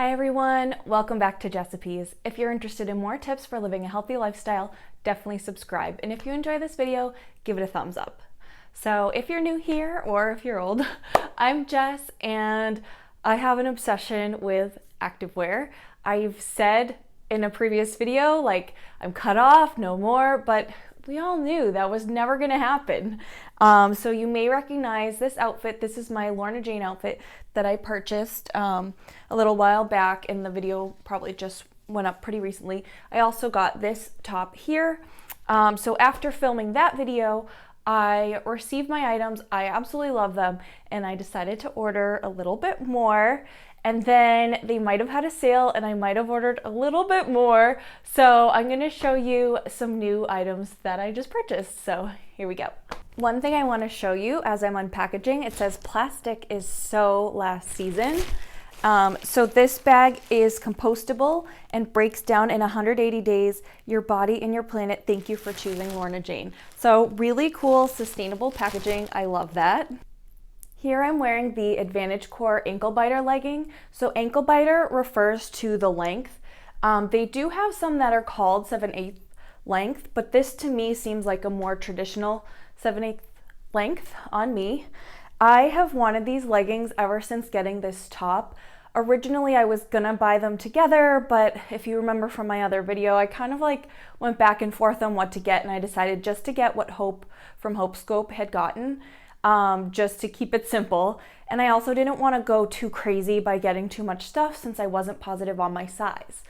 Hi everyone, welcome back to Jessipes. If you're interested in more tips for living a healthy lifestyle, definitely subscribe. And if you enjoy this video, give it a thumbs up. So if you're new here or if you're old, I'm Jess and I have an obsession with activewear. I've said in a previous video, like, I'm cut off, no more, but we all knew that was never gonna happen. So you may recognize this outfit. This is my Lorna Jane outfit that I purchased a little while back, and the video probably just went up pretty recently. I also got this top here. So after filming that video, I received my items. I absolutely love them, and I decided to order a little bit more. And then they might have had a sale and I might have ordered a little bit more. So I'm gonna show you some new items that I just purchased. So here we go. One thing I wanna show you as I'm unpackaging, it says plastic is so last season. So this bag is compostable and breaks down in 180 days. Your body and your planet, thank you for choosing Lorna Jane. So really cool, sustainable packaging. I love that. Here I'm wearing the Advantage Core ankle biter legging. So ankle biter refers to the length. They do have some that are called 7/8 length, but this to me seems like a more traditional 7/8 length on me. I have wanted these leggings ever since getting this top. Originally I was gonna buy them together, but if you remember from my other video, I kind of like went back and forth on what to get, and I decided just to get what Hope from Hope Scope had gotten. Just to keep it simple. And I also didn't want to go too crazy by getting too much stuff since I wasn't positive on my size.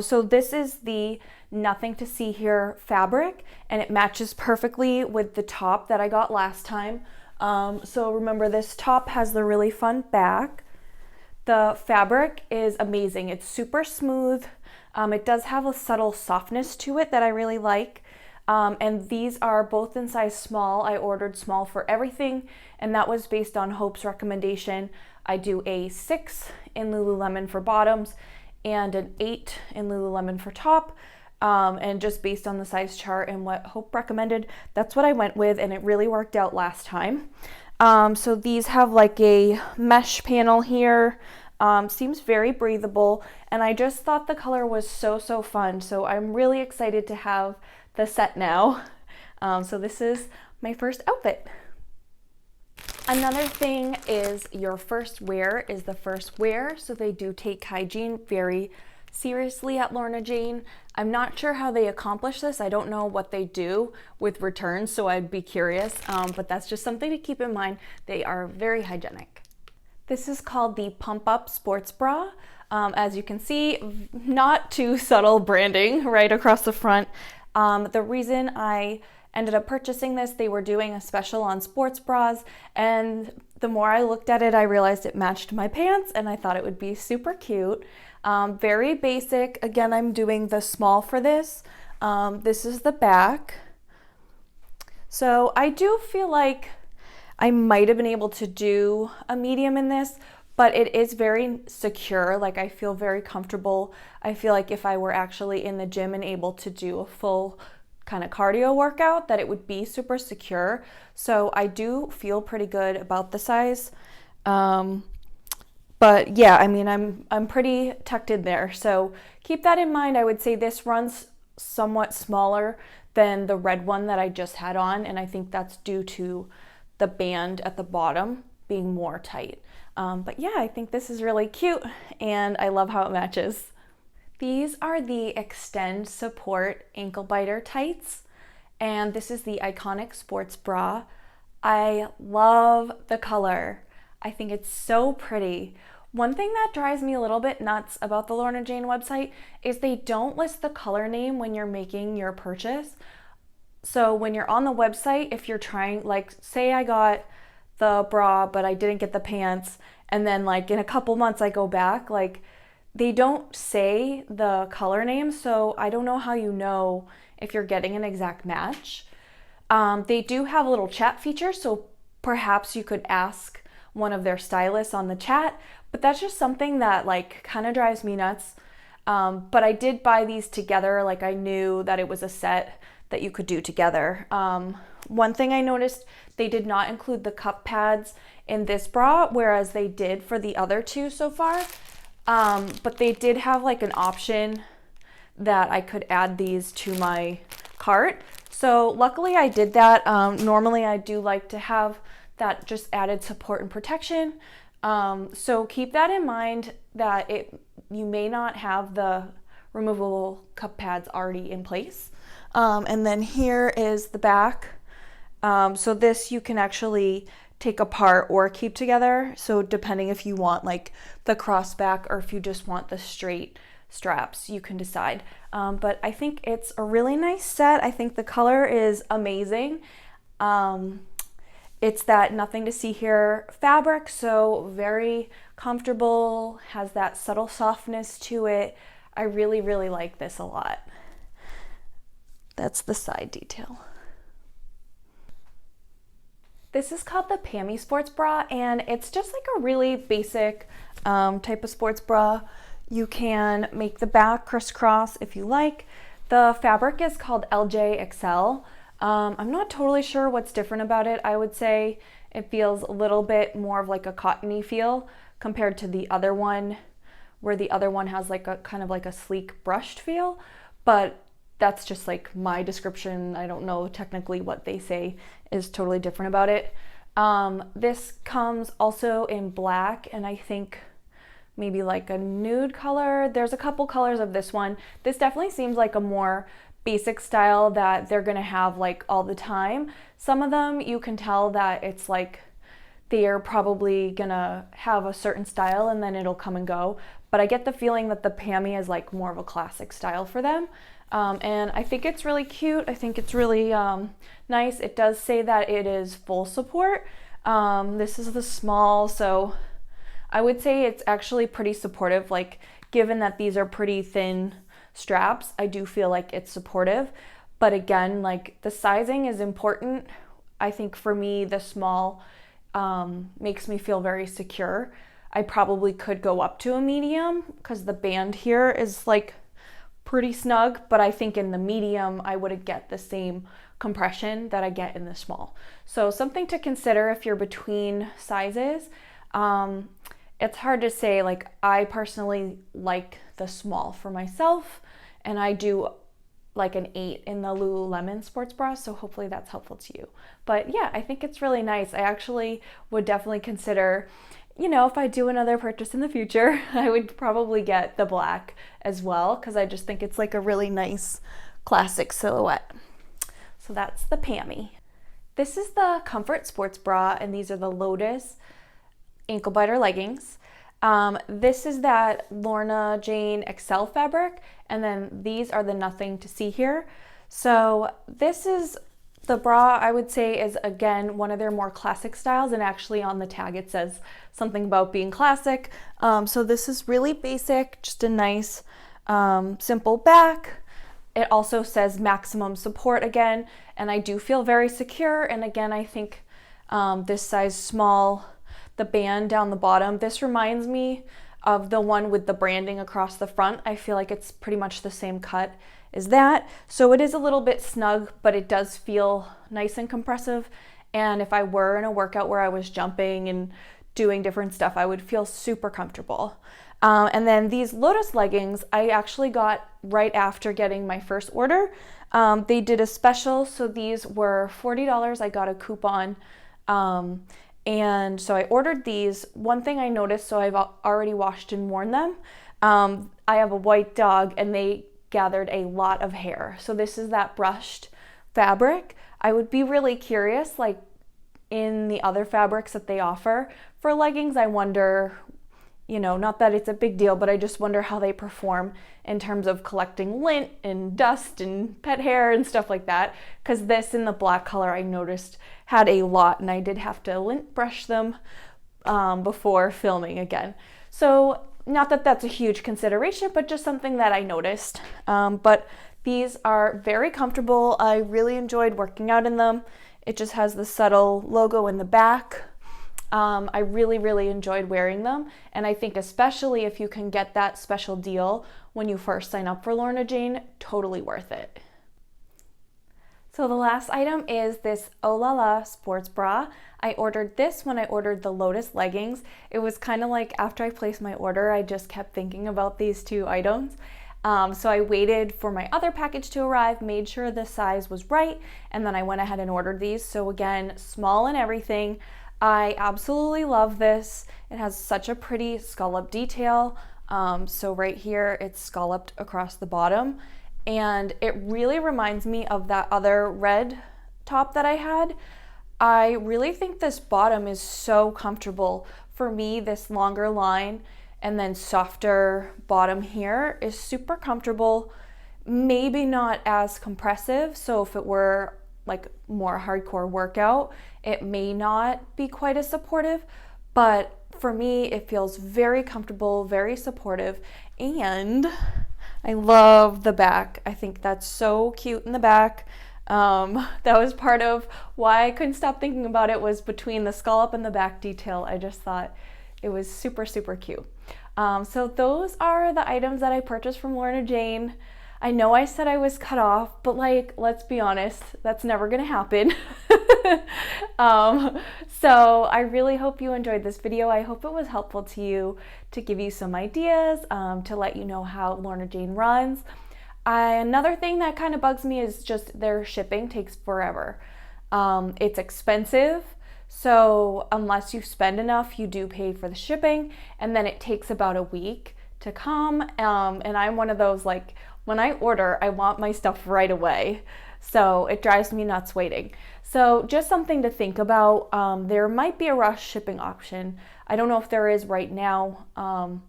So this is the Nothing to See Here fabric, and it matches perfectly with the top that I got last time. So remember, this top has the really fun back. The fabric is amazing. It's super smooth. It does have a subtle softness to it that I really like. And these are both in size small. I ordered small for everything, and that was based on Hope's recommendation. I do a 6 in Lululemon for bottoms and an 8 in Lululemon for top. And just based on the size chart and what Hope recommended, that's what I went with, and it really worked out last time. So these have like a mesh panel here. Seems very breathable, and I just thought the color was so fun. So I'm really excited to have the set now. So this is my first outfit. Another thing is your first wear is the first wear. So they do take hygiene very seriously at Lorna Jane. I'm not sure how they accomplish this. I don't know what they do with returns, so I'd be curious, but that's just something to keep in mind. They are very hygienic. This is called the Pump Up Sports Bra. As you can see, not too subtle branding right across the front. The reason I ended up purchasing this, they were doing a special on sports bras, and the more I looked at it, I realized it matched my pants, and I thought it would be super cute. Very basic. Again, I'm doing the small for this. This is the back. So I do feel like I might have been able to do a medium in this, but it is very secure. Like, I feel very comfortable. I feel like if I were actually in the gym and able to do a full kind of cardio workout, that it would be super secure. So I do feel pretty good about the size. But yeah, I mean, I'm pretty tucked in there. So keep that in mind. I would say this runs somewhat smaller than the red one that I just had on, and I think that's due to the band at the bottom being more tight. But yeah, I think this is really cute, and I love how it matches. These are the Extend Support Ankle Biter tights, and this is the Iconic Sports Bra. I love the color. I think it's so pretty. One thing that drives me a little bit nuts about the Lorna Jane website is they don't list the color name when you're making your purchase. So when you're on the website, if you're trying, like, say I got the bra but I didn't get the pants, and then like in a couple months I go back, like, they don't say the color name, so I don't know how you know if you're getting an exact match. They do have a little chat feature, so perhaps you could ask one of their stylists on the chat, but that's just something that like kind of drives me nuts. But I did buy these together. Like, I knew that it was a set that you could do together. One thing I noticed, they did not include the cup pads in this bra, whereas they did for the other two so far. But they did have like an option that I could add these to my cart. So luckily I did that. Normally I do like to have that just added support and protection. So keep that in mind that you may not have the removable cup pads already in place. And then here is the back. So this you can actually take apart or keep together. So depending if you want like the cross back or if you just want the straight straps, you can decide. But I think it's a really nice set. I think the color is amazing. It's that nothing to see here fabric, so very comfortable, has that subtle softness to it. I really, really like this a lot. That's the side detail. This is called the Pammy Sports Bra, and it's just like a really basic type of sports bra. You can make the back crisscross if you like. The fabric is called LJXL. I'm not totally sure what's different about it. I would say it feels a little bit more of like a cottony feel compared to the other one, where the other one has like a kind of like a sleek brushed feel, but that's just like my description. I don't know technically what they say is totally different about it. This comes also in black and I think maybe like a nude color. There's a couple colors of this one. This definitely seems like a more basic style that they're gonna have like all the time. Some of them you can tell that it's like they're probably gonna have a certain style and then it'll come and go. But I get the feeling that the Pammy is like more of a classic style for them. And I think it's really cute. I think it's really nice. It does say that it is full support. This is the small, so I would say it's actually pretty supportive. Like given that these are pretty thin straps, I do feel like it's supportive. But again, like the sizing is important. I think for me, the small makes me feel very secure. I probably could go up to a medium because the band here is like pretty snug, but I think in the medium I would get the same compression that I get in the small. So something to consider if you're between sizes. It's hard to say, like I personally like the small for myself and I do like an 8 in the Lululemon sports bra, so hopefully that's helpful to you. But yeah, I think it's really nice. I actually would definitely consider, you know, if I do another purchase in the future, I would probably get the black as well because I just think it's like a really nice classic silhouette. So that's the Pammy. This is the Comfort Sports Bra and these are the Lotus ankle biter leggings. This is that Lorna Jane XL fabric, and then these are the Nothing to See Here. So this is the bra, I would say, is again one of their more classic styles, and actually on the tag it says something about being classic. So this is really basic, just a nice simple back. It also says maximum support again, and I do feel very secure. And again, I think this size small, the band down the bottom, this reminds me of the one with the branding across the front. I feel like it's pretty much the same cut as that. So it is a little bit snug, but it does feel nice and compressive. And if I were in a workout where I was jumping and doing different stuff, I would feel super comfortable. And then these Lotus leggings, I actually got right after getting my first order. They did a special, so these were $40. I got a coupon. And so I ordered these. One thing I noticed, so I've already washed and worn them. I have a white dog and they gathered a lot of hair. So this is that brushed fabric. I would be really curious, like in the other fabrics that they offer for leggings, I wonder, you know, not that it's a big deal, but I just wonder how they perform in terms of collecting lint and dust and pet hair and stuff like that. Because this in the black color I noticed had a lot, and I did have to lint brush them before filming again. So not that that's a huge consideration, but just something that I noticed. But these are very comfortable. I really enjoyed working out in them. It just has the subtle logo in the back. I really, really enjoyed wearing them. And I think especially if you can get that special deal when you first sign up for Lorna Jane, totally worth it. So the last item is this Oh La La sports bra. I ordered this when I ordered the Lotus leggings. It was kind of like after I placed my order, I just kept thinking about these two items. So I waited for my other package to arrive, made sure the size was right, and then I went ahead and ordered these. So again, small and everything. I absolutely love this. It has such a pretty scallop detail. So right here, it's scalloped across the bottom. And it really reminds me of that other red top that I had. I really think this bottom is so comfortable. For me, this longer line and then softer bottom here is super comfortable. Maybe not as compressive, so if it were like more hardcore workout, it may not be quite as supportive, but for me, it feels very comfortable, very supportive, and I love the back. I think that's so cute in the back. That was part of why I couldn't stop thinking about it, was between the scallop and the back detail. I just thought it was super, super cute. So those are the items that I purchased from Lorna Jane. I know I said I was cut off, but like, let's be honest, that's never gonna happen. So I really hope you enjoyed this video. I hope it was helpful to you, to give you some ideas, to let you know how Lorna Jane runs. Another thing that kind of bugs me is just their shipping takes forever. It's expensive, so unless you spend enough, you do pay for the shipping, and then it takes about a week to come. And I'm one of those, like, when I order, I want my stuff right away. So it drives me nuts waiting. So just something to think about. There might be a rush shipping option. I don't know if there is right now.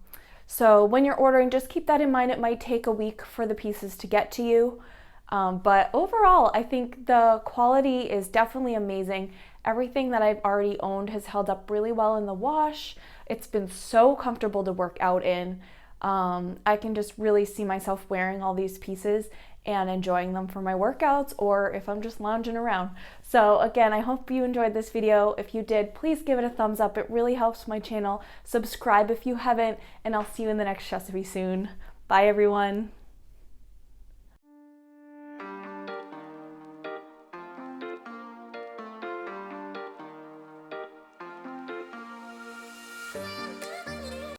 So when you're ordering, just keep that in mind. It might take a week for the pieces to get to you. But overall, I think the quality is definitely amazing. Everything that I've already owned has held up really well in the wash. It's been so comfortable to work out in. I can just really see myself wearing all these pieces and enjoying them for my workouts, or if I'm just lounging around. So again, I hope you enjoyed this video. If you did, please give it a thumbs up. It really helps my channel. Subscribe if you haven't, and I'll see you in the next recipe soon. Bye everyone.